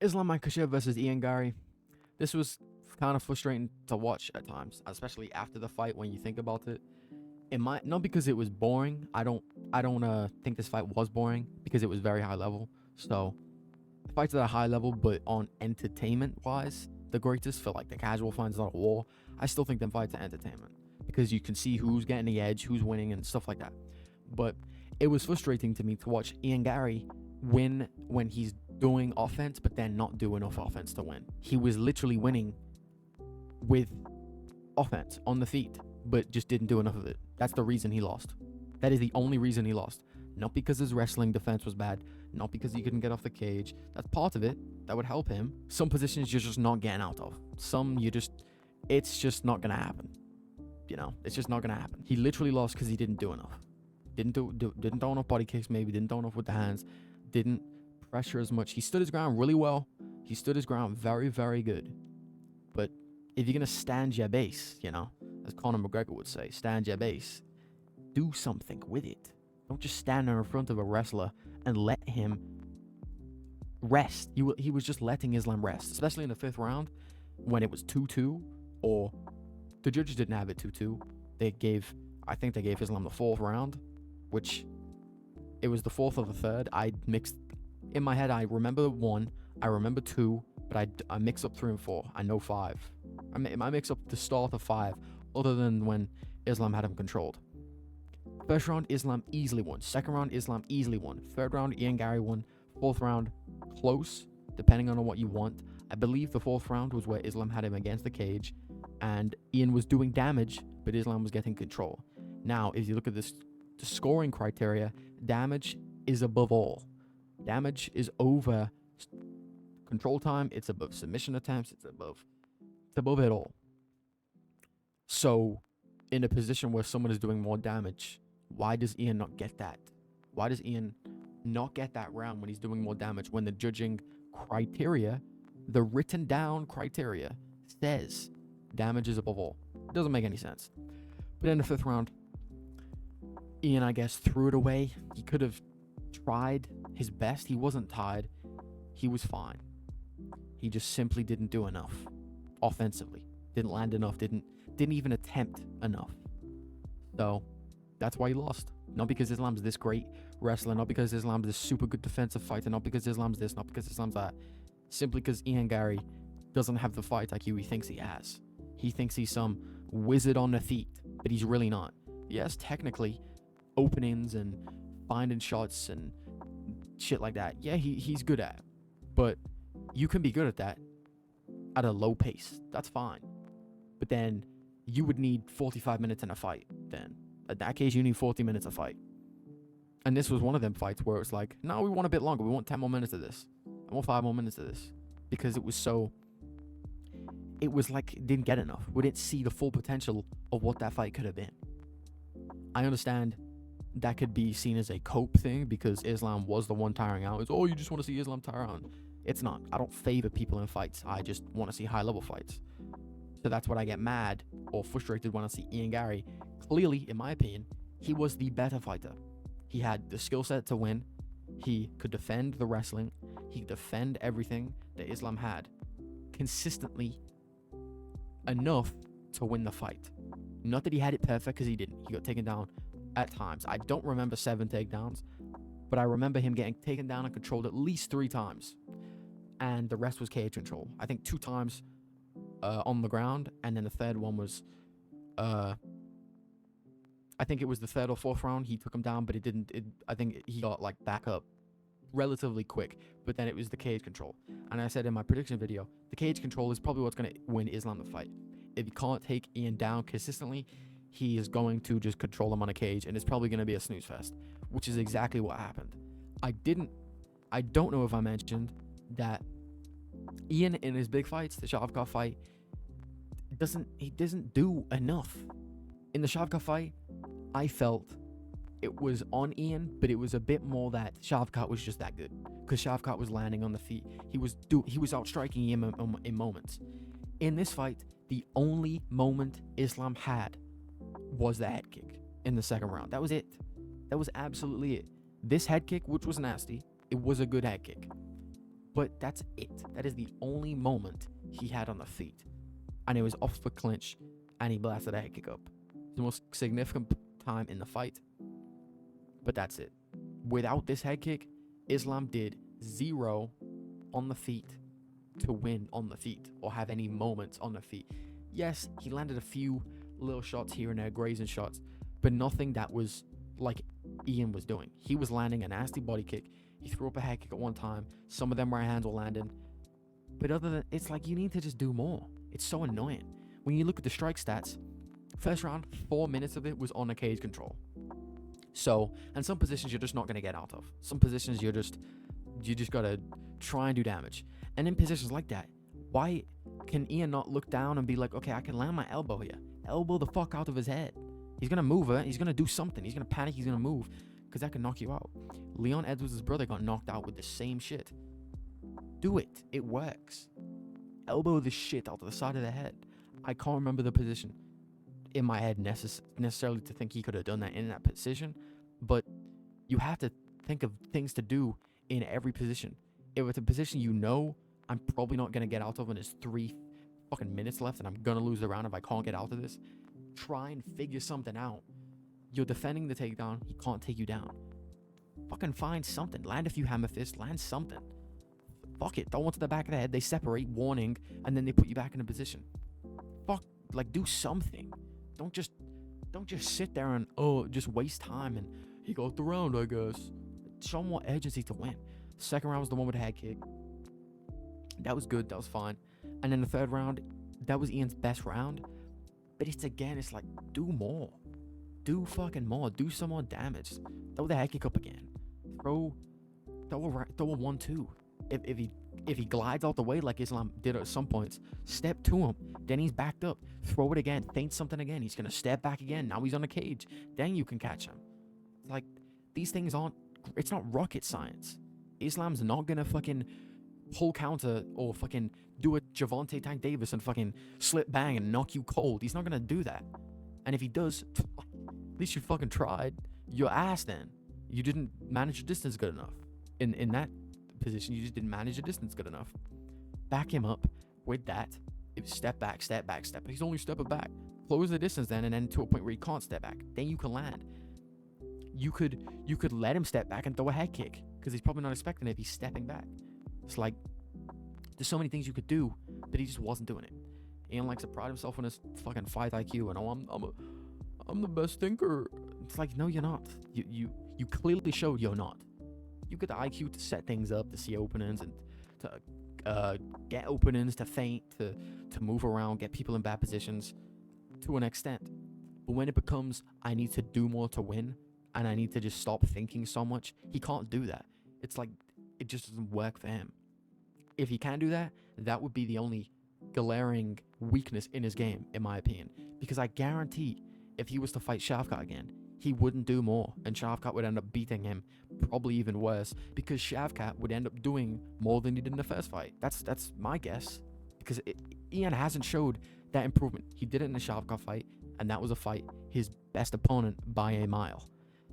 Islam Makhachev versus Garry. This was kind of frustrating to watch at times, especially after the fight when you think about it. It might not because it was boring. I don't think this fight was boring because it was very high level. So fights at a high level, but on entertainment wise, the greatest for like the casual fans, not a war. I still think them fights are entertainment because you can see who's getting the edge, who's winning, and stuff like that. But it was frustrating to me to watch Garry win when he's doing offense, but then not do enough offense to win. He was literally winning with offense on the feet, but just didn't do enough of it. That's the reason he lost. That is the only reason he lost. Not because his wrestling defense was bad, not because he couldn't get off the cage. That's part of it. That would help him. Some positions you're just not getting out of. Some it's just not gonna happen. It's just not gonna happen. He literally lost because he didn't do enough. Didn't throw enough body kicks, maybe didn't throw enough with the hands, didn't pressure as much. He stood his ground really well. He stood his ground very, very good. But if you're gonna stand your base, as Conor McGregor would say, stand your base, do something with it. Don't just stand there in front of a wrestler and let him rest. He was just letting Islam rest, especially in the fifth round when it was 2-2, or the judges didn't have it 2-2. I think they gave Islam the fourth round, which it was the fourth or the third. I mixed in my head. I remember one, I remember two, but I mix up 3 and 4. I know 5. I mix up the start of 5, other than when Islam had him controlled. First round, Islam easily won. Second round, Islam easily won. Third round, Garry won. Fourth round, close, depending on what you want. I believe the fourth round was where Islam had him against the cage, and Ian was doing damage, but Islam was getting control. Now, if you look at the scoring criteria, damage is above all. Damage is over control time. It's above submission attempts. It's above it all. So, in a position where someone is doing more damage, why does Ian not get that? Why does Ian not get that round when he's doing more damage, when the judging criteria, the written down criteria, says damage is above all? It doesn't make any sense. But in the fifth round, Ian, I guess, threw it away. He could have tried his best. He wasn't tired. He was fine. He just simply didn't do enough offensively. Didn't land enough. Didn't even attempt enough. So that's why he lost. Not because Islam's this great wrestler, not because Islam's this super good defensive fighter, not because Islam's this, not because Islam's that. Simply because Garry doesn't have the fight IQ he thinks he has. He thinks he's some wizard on the feet, but he's really not. Yes, technically, openings and finding shots and shit like that, yeah, he's good at. But you can be good at that at a low pace. That's fine. But then you would need 45 minutes in a fight then. In that case, you need 40 minutes a fight. And this was one of them fights where it's like, no, we want a bit longer. We want 10 more minutes of this. I want 5 more minutes of this. Because it was like it didn't get enough. We didn't see the full potential of what that fight could have been. I understand that could be seen as a cope thing because Islam was the one tiring out. It's, you just want to see Islam tire out. It's not. I don't favor people in fights. I just want to see high level fights. So that's what I get mad or frustrated when I see Garry. Clearly, in my opinion, he was the better fighter. He had the skill set to win. He could defend the wrestling. He could defend everything that Islam had consistently enough to win the fight. Not that he had it perfect, because he didn't. He got taken down at times. I don't remember 7 takedowns, but I remember him getting taken down and controlled at least 3 times. And the rest was cage control. I think 2 times on the ground, and then the third one was I think it was the third or fourth round. He took him down, but I think he got like back up relatively quick. But then it was the cage control. And I said in my prediction video, the cage control is probably what's going to win Islam the fight. If you can't take Ian down consistently, he is going to just control him on a cage, and it's probably going to be a snooze fest, which is exactly what happened. I don't know if I mentioned that Ian in his big fights, the Shavkat fight, he doesn't do enough. In the Shavkat fight, I felt it was on Ian, but it was a bit more that Shavkat was just that good, because Shavkat was landing on the feet. He was outstriking Ian in moments. In this fight, the only moment Islam had was the head kick in the second round. That was it. That was absolutely it. This head kick, which was nasty, it was a good head kick. But that's it. That is the only moment he had on the feet. And it was off the clinch, and he blasted a head kick up. The most significant time in the fight. But that's it. Without this head kick, Islam did 0 on the feet to win on the feet or have any moments on the feet. Yes, he landed a few little shots here and there, grazing shots, but nothing that was like Ian was doing. He was landing a nasty body kick. He threw up a head kick at one time. Some of them right hands were landing. But other than, it's like you need to just do more. It's so annoying. When you look at the strike stats, first round, 4 minutes of it was on a cage control. So, and some positions you're just not going to get out of. Some positions you just got to try and do damage. And in positions like that, why can Ian not look down and be like, okay, I can land my elbow here. Elbow the fuck out of his head. He's going to move it. He's going to do something. He's going to panic. He's going to move because that can knock you out. Leon Edwards' brother got knocked out with the same shit. Do it. It works. Elbow the shit out of the side of the head. I can't remember the position in my head necessarily to think he could have done that in that position, but you have to think of things to do in every position. If it's a position you know I'm probably not going to get out of and there's 3 fucking minutes left and I'm going to lose the round if I can't get out of this, try and figure something out. You're defending the takedown. He can't take you down. Fucking find something. Land a few hammer fists. Land something. Fuck it. Throw one to the back of the head. They separate, warning, and then they put you back in a position. Fuck. Like, do something. Don't just sit there and, just waste time and he got the round, I guess. Show him what urgency to win. Second round was the one with the head kick. That was good. That was fine. And then the third round, that was Ian's best round. But it's like, do more. Do fucking more. Do some more damage. Throw the head kick up again. Throw a 1-2. If he glides out the way like Islam did at some points, step to him. Then he's backed up. Throw it again. Feint something again. He's going to step back again. Now he's on the cage. Then you can catch him. It's like, these things it's not rocket science. Islam's not going to fucking pull counter or fucking do a Javante Tank Davis and fucking slip bang and knock you cold. He's not going to do that. And if he does, at least you fucking tried. Your ass then. You didn't manage your distance good enough. In that position, you just didn't manage your distance good enough. Back him up with that. It was step back, step back, step back. He's only stepping back. Close the distance then, and then to a point where he can't step back. Then you can land. You could let him step back and throw a head kick because he's probably not expecting it if he's stepping back. It's like there's so many things you could do, but he just wasn't doing it. Ian likes to pride himself on his fucking fight IQ, and I'm the best thinker. It's like, no, you're not. You clearly showed you're not. You got the IQ to set things up, to see openings, and to get openings, to feint, to move around, get people in bad positions to an extent. But when it becomes, I need to do more to win, and I need to just stop thinking so much, he can't do that. It's like, it just doesn't work for him. If he can do that, that would be the only glaring weakness in his game, in my opinion. Because I guarantee, if he was to fight Shavkat again, he wouldn't do more, and Shavkat would end up beating him, probably even worse, because Shavkat would end up doing more than he did in the first fight. That's my guess, because Ian hasn't showed that improvement. He did it in the Shavkat fight, and that was a fight his best opponent by a mile.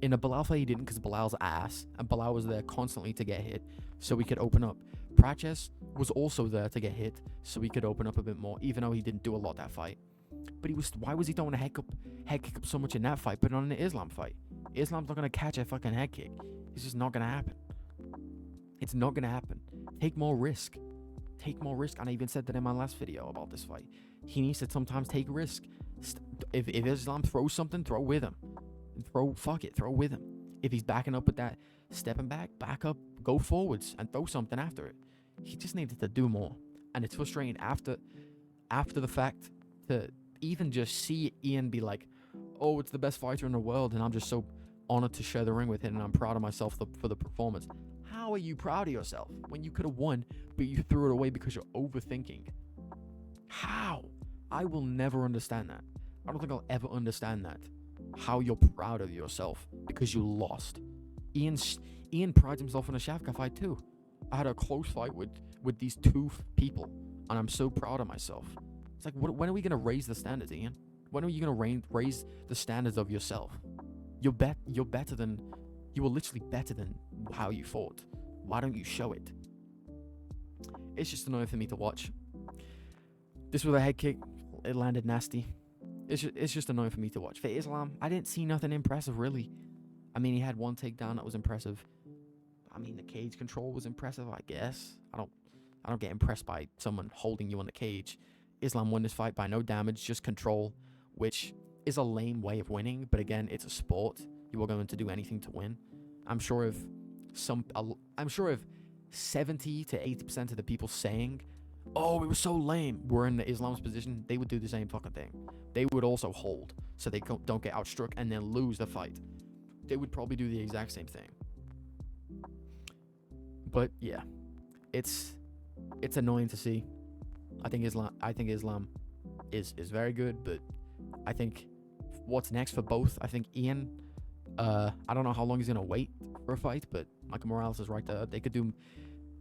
In a Bilal fight, he didn't, because Bilal's ass, and Bilal was there constantly to get hit, so he could open up. Praches was also there to get hit, so he could open up a bit more, even though he didn't do a lot that fight. But why was he throwing a head kick up so much in that fight, but not in the Islam fight? Islam's not going to catch a fucking head kick. It's just not going to happen. It's not going to happen. Take more risk. Take more risk. And I even said that in my last video about this fight. He needs to sometimes take risk. If Islam throws something, throw with him. Throw with him. If he's backing up with that, stepping back, back up, go forwards, and throw something after it. He just needed to do more. And it's frustrating after the fact to even just see Ian be like, oh, it's the best fighter in the world, and I'm just so honored to share the ring with him, and I'm proud of myself for the performance. How are you proud of yourself when you could have won, but you threw it away because you're overthinking? How? I will never understand that. I don't think I'll ever understand that. How you're proud of yourself because you lost. Ian prides himself in a Shavkat fight too. I had a close fight with these two people, and I'm so proud of myself. It's like, when are we going to raise the standards, Ian? When are you going to raise the standards of yourself? You were literally better than how you fought. Why don't you show it? It's just annoying for me to watch. This was a head kick. It landed nasty. It's just annoying for me to watch. For Islam, I didn't see nothing impressive, really. I mean, he had one takedown that was impressive. I mean, the cage control was impressive, I guess. I don't get impressed by someone holding you on the cage. Islam won this fight by no damage, just control, which is a lame way of winning. But again, it's a sport. You are going to do anything to win. I'm sure if 70 to 80% of the people saying, "Oh, it was so lame," were in the Islam's position, they would do the same fucking thing. They would also hold, so they don't get outstruck and then lose the fight. They would probably do the exact same thing. But yeah, it's annoying to see. I think Islam is very good, but I think what's next for both, I think Ian, I don't know how long he's gonna wait for a fight, but Michael Morales is right there. They could do.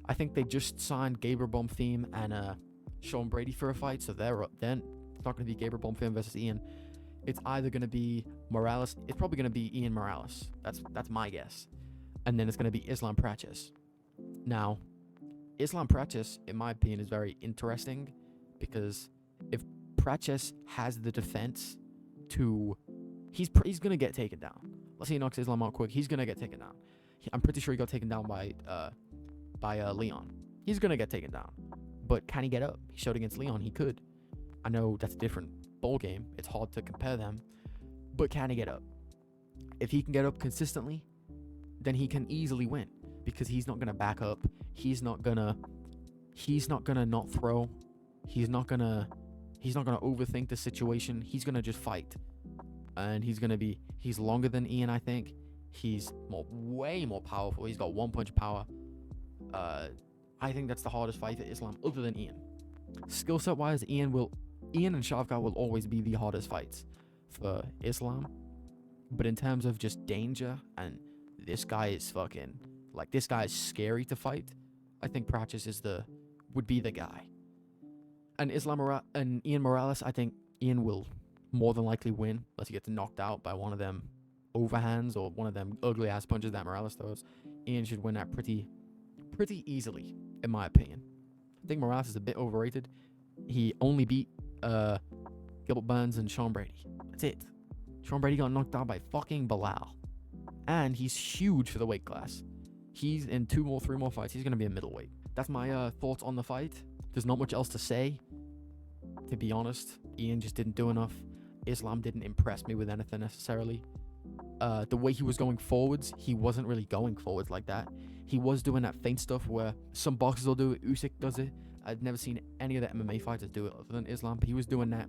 I think they just signed Gabriel Bonfim and Sean Brady for a fight, so then it's not gonna be Gabriel Bonfim versus Ian. It's either gonna be Morales. It's probably gonna be Ian Morales. That's my guess, and then it's gonna be Islam Praches. Now, Islam Praches, in my opinion, is very interesting because if Praches has the defense to, he's gonna get taken down. Let's say he knocks Islam out quick, he's gonna get taken down. I'm pretty sure he got taken down by Leon. He's gonna get taken down, but can he get up? He showed against Leon he could. I know that's a different ball game. It's hard to compare them, but can he get up? If he can get up consistently, then he can easily win because he's not gonna back up. He's not gonna not throw. He's not gonna overthink the situation. He's gonna just fight, and he's longer than Ian. I think he's way more powerful. He's got one punch power. I think that's the hardest fight for Islam, other than Ian. Skill set wise, Ian and Shavkat will always be the hardest fights for Islam. But in terms of just danger, and this guy is scary to fight, I think Praches would be the guy. And Ian Morales, I think Ian will more than likely win unless he gets knocked out by one of them overhands or one of them ugly ass punches that Morales throws. Ian should win that pretty easily, in my opinion. I think Morales is a bit overrated. He only beat Gilbert Burns and Sean Brady. That's it. Sean Brady got knocked out by fucking Bilal. And he's huge for the weight class. He's in 3 more fights. He's going to be a middleweight. That's my thoughts on the fight. There's not much else to say. To be honest, Ian just didn't do enough. Islam didn't impress me with anything necessarily. The way he was going forwards, he wasn't really going forwards like that. He was doing that feint stuff where some boxers will do it. Usyk does it. I've never seen any of the MMA fighters do it other than Islam, but he was doing that.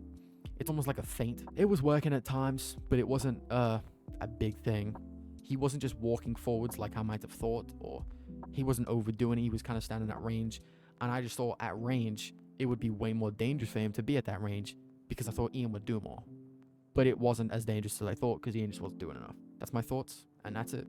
It's almost like a feint. It was working at times, but it wasn't a big thing. He wasn't just walking forwards like I might have thought, or he wasn't overdoing it. He was kind of standing at range, and I just thought at range it would be way more dangerous for him to be at that range because I thought Ian would do more. But it wasn't as dangerous as I thought because Ian just wasn't doing enough. That's my thoughts, and that's it.